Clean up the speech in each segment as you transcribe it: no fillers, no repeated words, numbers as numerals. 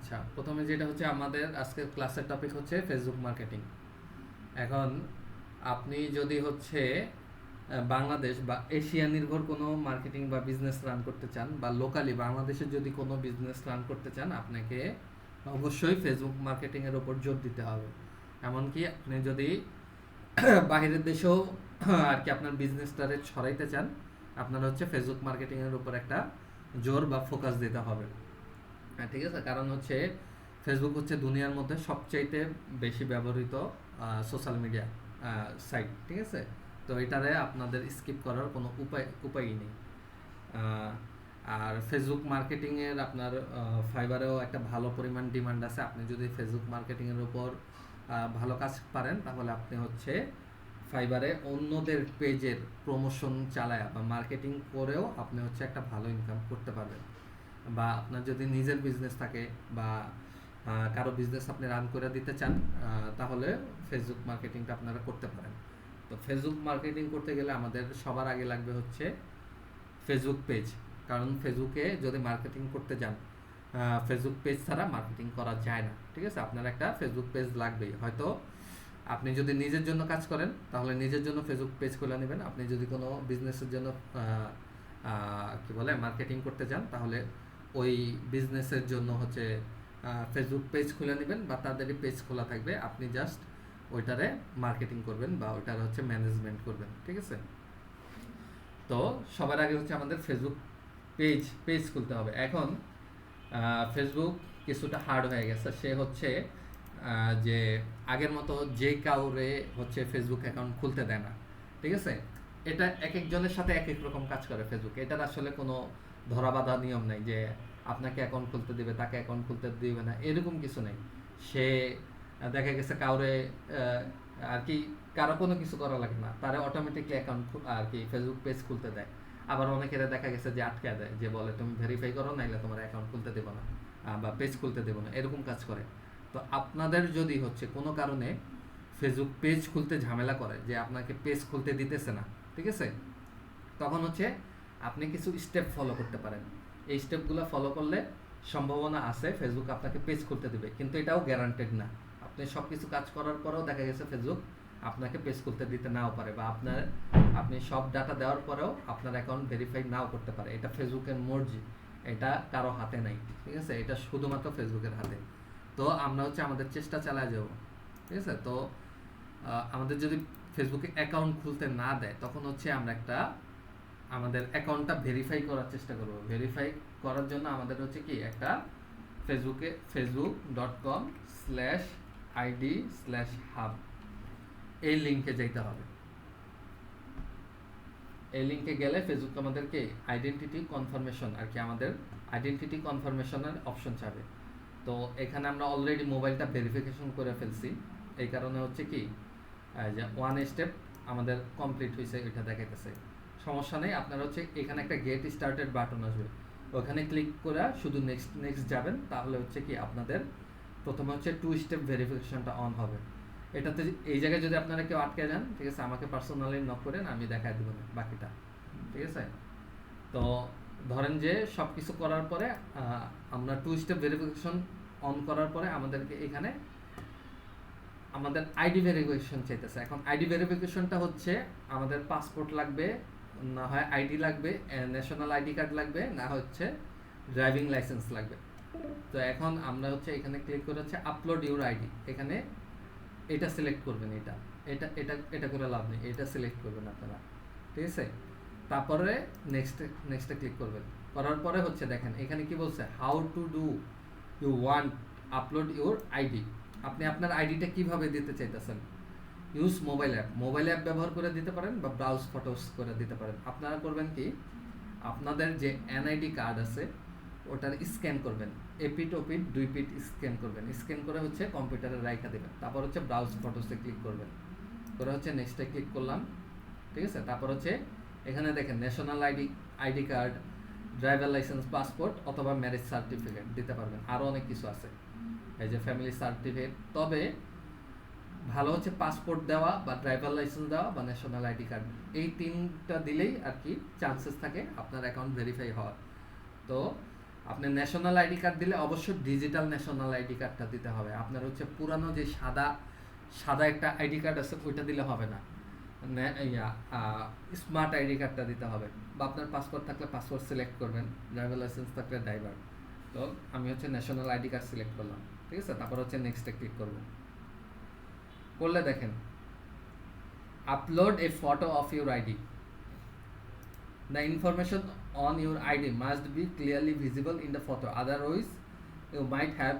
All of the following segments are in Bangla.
আচ্ছা, প্রথমে যেটা হচ্ছে আমাদের আজকের ক্লাসের টপিক হচ্ছে ফেসবুক মার্কেটিং। এখন আপনি যদি হচ্ছে বাংলাদেশ বা এশিয়া নির্ভর কোনো মার্কেটিং বা বিজনেস রান করতে চান, বা লোকালি বাংলাদেশের যদি কোনো বিজনেস রান করতে চান, আপনাকে অবশ্যই ফেসবুক মার্কেটিংয়ের ওপর জোর দিতে হবে। এমনকি আপনি যদি বাইরের দেশেও আর কি আপনার বিজনেসটারে ছড়াইতে চান, আপনার হচ্ছে ফেসবুক মার্কেটিংয়ের উপর একটা জোর বা ফোকাস দিতে হবে। হ্যাঁ, ঠিক আছে। কারণ হচ্ছে ফেসবুক হচ্ছে দুনিয়ার মধ্যে সবচাইতে বেশি ব্যবহৃত সোশ্যাল মিডিয়া সাইট, ঠিক আছে। তো এটারে আপনাদের স্কিপ করার কোনো উপায়ই নেই। আহ, আর ফেসবুক মার্কেটিংয়ের আপনার ফাইবারেও একটা ভালো পরিমাণ ডিমান্ড আছে। আপনি যদি ফেসবুক মার্কেটিংয়ের উপর ভালো কাজ পারেন, তাহলে আপনি হচ্ছে ফাইবারে অন্যদের পেজের প্রমোশন চালায়া বা মার্কেটিং করেও আপনি হচ্ছে একটা ভালো ইনকাম করতে পারবেন। বা আপনার যদি নিজের বিজনেস থাকে, বা কারো বিজনেস আপনি রান করে দিতে চান, তাহলে ফেসবুক মার্কেটিংটা আপনারা করতে পারেন। তো ফেসবুক মার্কেটিং করতে গেলে আমাদের সবার আগে লাগবে হচ্ছে ফেসবুক পেজ। কারণ ফেসবুকে যদি মার্কেটিং করতে যান, ফেসবুক পেজ ছাড়া মার্কেটিং করা যায় না, ঠিক আছে। আপনার একটা ফেসবুক পেজ লাগবেই। হয়তো আপনি যদি নিজের জন্য কাজ করেন, তাহলে নিজের জন্য ফেসবুক পেজ খুলে নেবেন। আপনি যদি কোনো বিজনেসের জন্য কি বলে মার্কেটিং করতে চান, তাহলে ওই বিজনেসের জন্য হচ্ছে ফেসবুক পেজ খুলে নেবেন, বা তাদেরই পেজ খোলা থাকবে। আপনি জাস্ট ওইটারে মার্কেটিং করবেন বা ওইটার হচ্ছে ম্যানেজমেন্ট করবেন, ঠিক আছে। তো সবার আগে হচ্ছে আমাদের ফেসবুক পেজ খুলতে হবে। এখন ফেসবুক কিছুটা হার্ড হয়ে গেছে। সে হচ্ছে যে আগের মতো যে কাউরে হচ্ছে ফেসবুক অ্যাকাউন্ট খুলতে দেয় না, ঠিক আছে। এটা এক একজনের সাথে এক এক রকম কাজ করে ফেসবুক। এটার আসলে কোনো ধরাবাঁধা নিয়ম নেই যে আপনাকে অ্যাকাউন্ট খুলতে দিবে, তাকে অ্যাকাউন্ট খুলতে দিবে না, এরকম কিছু নেই। সে দেখা গেছে কাউরে আর কি কারো কোনো কিছু করা লাগে না, তারা অটোমেটিকলি অ্যাকাউন্ট আর কি ফেসবুক পেজ খুলতে দেয়। আবার অনেকের দেখা গেছে যে আটকে দেয়, যে বলে তুমি ভেরিফাই করো, নাইলে তোমার অ্যাকাউন্ট খুলতে দেবো না, বা পেজ খুলতে দেবো না, এরকম কাজ করে। তো আপনাদের যদি হচ্ছে কোনো কারণে ফেসবুক পেজ খুলতে ঝামেলা করে, যে আপনাকে পেজ খুলতে দিতেছে না, ঠিক আছে, তখন হচ্ছে আপনি কিছু স্টেপ ফলো করতে পারেন। এই স্টেপগুলো ফলো করলে সম্ভাবনা আছে ফেসবুক আপনাকে পেজ খুলতে দেবে, কিন্তু এটাও গ্যারান্টেড না। আপনি সব কিছু কাজ করার পরেও দেখা গেছে ফেসবুক আপনাকে পেজ খুলতে দিতে নাও পারে, বা আপনি সব ডাটা দেওয়ার পরেও আপনার অ্যাকাউন্ট ভেরিফাই নাও করতে পারে। এটা ফেসবুকের মর্জি, এটা কারো হাতে নাই, ঠিক আছে। এটা শুধুমাত্র ফেসবুকের হাতে। তো আমরা হচ্ছে আমাদের চেষ্টা চালায় যাব, ঠিক আছে। তো আমাদের যদি ফেসবুকে অ্যাকাউন্ট খুলতে না দেয়, তখন হচ্ছে আমরা একটা আমাদের অ্যাকাউন্টটা ভেরিফাই করার চেষ্টা করব। ভেরিফাই করার জন্য আমাদের হচ্ছে কি একটা facebook.com/id/hub এই লিঙ্কে যেতে হবে। এই লিঙ্কে গেলে ফেসবুক আমাদেরকে আইডেন্টিটি কনফার্মেশন আর কি আমাদের আইডেন্টিটি কনফার্মেশনের অপশন চাবে। তো এখানে আমরা অলরেডি মোবাইলটা ভেরিফিকেশন করে ফেলছি, এই কারণে হচ্ছে কি যে ওয়ান স্টেপ আমাদের কমপ্লিট হয়েছে, এটা দেখাইতেছে। সমস্যা নেই, আপনার হচ্ছে এখানে একটা গেট স্টার্টেড বাটন আসবে, ওখানে ক্লিক করে শুধু নেক্সট নেক্সট যাবেন। তাহলে হচ্ছে কি আপনাদের প্রথমে হচ্ছে 2 স্টেপ ভেরিফিকেশনটা অন হবে। এটাতে এই জায়গায় যদি আপনারা কেউ আটকে যান, ঠিক আছে, আমাকে পার্সোনালি নক করেন, আমি দেখাই দেবো বাকিটা, ঠিক আছে। তো ধরেন যে সব কিছু করার পরে আমরা 2 স্টেপ ভেরিফিকেশন অন করার পরে আমাদেরকে এখানে আমাদের আইডি ভেরিফিকেশন চাইতেছে। এখন আইডি ভেরিফিকেশনটা হচ্ছে আমাদের পাসপোর্ট লাগবে, না হয় আইডি লাগবে, ন্যাশনাল আইডি কার্ড লাগবে, না হচ্ছে ড্রাইভিং লাইসেন্স লাগবে। তো এখন আমরা হচ্ছে এখানে ক্লিক করে হচ্ছে আপলোড ইউর আইডি, এখানে এটা সিলেক্ট করবেন। এটা এটা এটা এটা করে লাভ নেই, এটা সিলেক্ট করবেন আপনারা, ঠিক আছে। তারপরে নেক্সটে ক্লিক করবেন। করার পরে হচ্ছে দেখেন এখানে কি বলছে, how to do you want upload your ID. আপনি আপনার আইডিটা কিভাবে দিতে চাইতেছেন। ইউজ মোবাইল অ্যাপ ব্যবহার করে দিতে পারেন, বা ব্রাউজ ফটোস করে দিতে পারেন। আপনারা করবেন কি, আপনাদের যে এনআইডি কার্ড আছে ওটার স্ক্যান করবেন, এপিট ওপিট 2 পিট স্ক্যান করবেন। স্ক্যান করে হচ্ছে কম্পিউটারে রাইখা দেবেন। তারপর হচ্ছে ব্রাউজ ফটোসে ক্লিক করবেন, করে হচ্ছে নেক্সটে ক্লিক করলাম, ঠিক আছে। তারপর হচ্ছে এখানে দেখেন national ID card, driver licence, passport অথবা ম্যারেজ সার্টিফিকেট দিতে পারবেন। আরও অনেক কিছু আছে, এই যে ফ্যামিলি সার্টিফিকেট। তবে ভালো হচ্ছে পাসপোর্ট দেওয়া, বা ড্রাইভার লাইসেন্স দেওয়া, বা ন্যাশনাল আইডি কার্ড, এই 3টা দিলেই আর কি চান্সেস থাকে আপনার অ্যাকাউন্ট ভেরিফাই হওয়ার। তো আপনি ন্যাশনাল আইডি কার্ড দিলে অবশ্যই ডিজিটাল ন্যাশনাল আইডি কার্ডটা দিতে হবে। আপনার হচ্ছে পুরানো যে সাদা সাদা একটা আইডি কার্ড আছে ওইটা দিলে হবে না, স্মার্ট আইডি কার্ডটা দিতে হবে। বা আপনার পাসপোর্ট থাকলে পাসপোর্ট সিলেক্ট করবেন, ড্রাইভার লাইসেন্স থাকলে ড্রাইভার। তো আমি হচ্ছে ন্যাশনাল আইডি কার্ড সিলেক্ট করলাম, ঠিক আছে। তারপর হচ্ছে নেক্সটে ক্লিক করব। করলে দেখেন upload A photo of your ID, the information on your ID must be clearly visible in the photo, otherwise you might have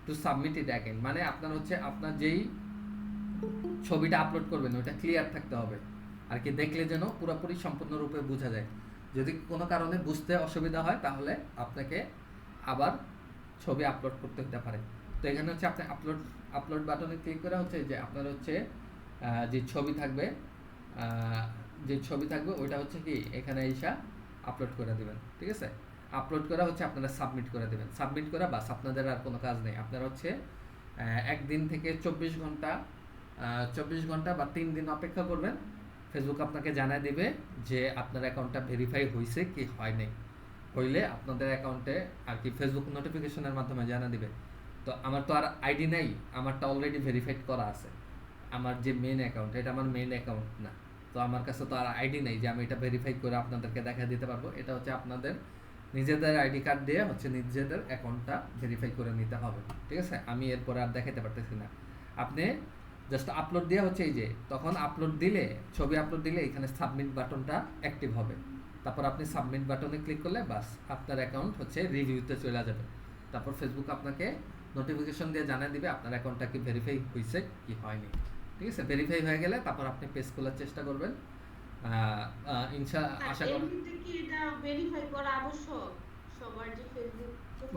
to submit it again। মানে আপনার হচ্ছে আপনার যেই ছবিটা আপলোড করবেন ওটা ক্লিয়ার থাকতে হবে আর কি, দেখলে যেন পুরোপুরি সম্পূর্ণরূপে বোঝা যায়। যদি কোনো কারণে বুঝতে অসুবিধা হয় তাহলে আপনাকে আবার ছবি আপলোড করতে হতে পারে। তো এখানে হচ্ছে আপনি আপলোড বাটনে ক্লিক করে হচ্ছে যে আপনার হচ্ছে যে ছবি থাকবে ওইটা হচ্ছে কি এখানে এসে আপলোড করে দিবেন, ঠিক আছে। আপলোড করা হচ্ছে আপনারা সাবমিট করে দেবেন। সাবমিট করা বাস, আপনাদের আর কোনো কাজ নেই। আপনারা হচ্ছে একদিন থেকে 24 ঘন্টা বা 3 দিন অপেক্ষা করবেন। ফেসবুক আপনাকে জানায় দিবে যে আপনার অ্যাকাউন্টটা ভেরিফাই হয়েছে কি হয় নাই। হইলে আপনাদের অ্যাকাউন্টে আর কি ফেসবুক নোটিফিকেশনের মাধ্যমে জানা দিবে। তো আমার তো আর আইডি নাই, আমারটা অলরেডি ভেরিফাইড করা আছে। আমার যে মেন অ্যাকাউন্ট, এটা আমার মেন অ্যাকাউন্ট না, তো আমার কাছে তো আর আইডি নেই যে আমি এটা ভেরিফাই করে আপনাদেরকে দেখা দিতে পারবো। এটা হচ্ছে আপনাদের নিজেদের আইডি কার্ড দিয়ে হচ্ছে নিজেদের অ্যাকাউন্টটা ভেরিফাই করে নিতে হবে, ঠিক আছে। আমি এরপরে আর দেখাতে পারতেছি না। আপনি জাস্ট আপলোড দিয়ে হচ্ছে এই যে তখন আপলোড দিলে, ছবি আপলোড দিলে এখানে সাবমিট বাটনটা অ্যাক্টিভ হবে। তারপর আপনি সাবমিট বাটনে ক্লিক করলে বাস আপনার অ্যাকাউন্ট হচ্ছে রিভিউতে চলে যাবে। তারপর ফেসবুক আপনাকে নোটিফিকেশন দিয়ে জানিয়ে দিবে আপনার অ্যাকাউন্টটা কি ভেরিফাই হয়েছে কি হয়নি, ঠিক আছে। ভেরিফাই হয়ে গেলে তারপর আপনি পেজ খোলার চেষ্টা করবেন। আশা করি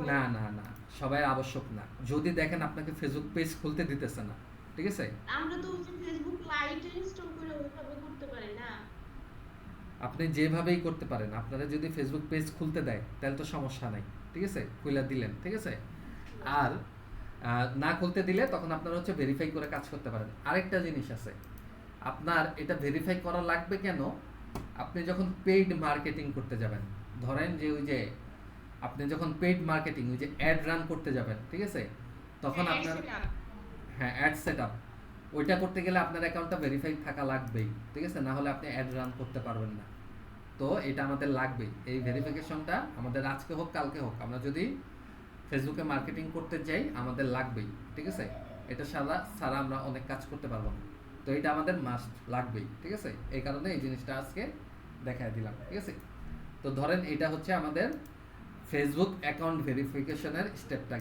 না না না, সবাই আবশ্যক না। যদি দেখেন আপনাকে ফেসবুক পেজ খুলতে দিতেছে না, ঠিক আছে। আমরা তো ওই যে ফেসবুক লাইট ইনস্টল করে ওইভাবে করতে পারি না। আপনি যেভাবেই করতে পারেন, আপনারা যদি ফেসবুক পেজ খুলতে দেয় তাহলে তো সমস্যা নাই, ঠিক আছে, খুলে দিলেন, ঠিক আছে। আর না খুলতে দিলে তখন আপনারা হচ্ছে ভেরিফাই করে কাজ করতে পারেন। আরেকটা জিনিস আছে, আপনার এটা ভেরিফাই করা লাগবে কেন, আপনি যখন পেইড মার্কেটিং করতে যাবেন, ধরেন যে ওই যে আপনি যখন পেইড মার্কেটিং ওই যে অ্যাড রান করতে যাবেন, ঠিক আছে, তখন আপনার হ্যাঁ অ্যাড সেট আপ ওইটা করতে গেলে আপনার অ্যাকাউন্টটা ভেরিফাই থাকা লাগবেই, ঠিক আছে, না হলে আপনি অ্যাড রান করতে পারবেন না। তো এটা আমাদের লাগবেই, এই ভেরিফিকেশনটা আমাদের আজকে হোক কালকে হোক, আমরা যদি ফেসবুকে মার্কেটিং করতে যাই আমাদের লাগবেই, ঠিক আছে। এটা ছাড়া আমরা অনেক কাজ করতে পারবো না। তো এটা আমাদের মাস্ট লাগবেই, ঠিক আছে। এই কারণে এই জিনিসটা আজকে দেখায় দিলাম, ঠিক আছে। তো ধরেন এটা হচ্ছে আমাদের ফেসবুক অ্যাকাউন্ট ভেরিফিকেশনের স্টেপটা।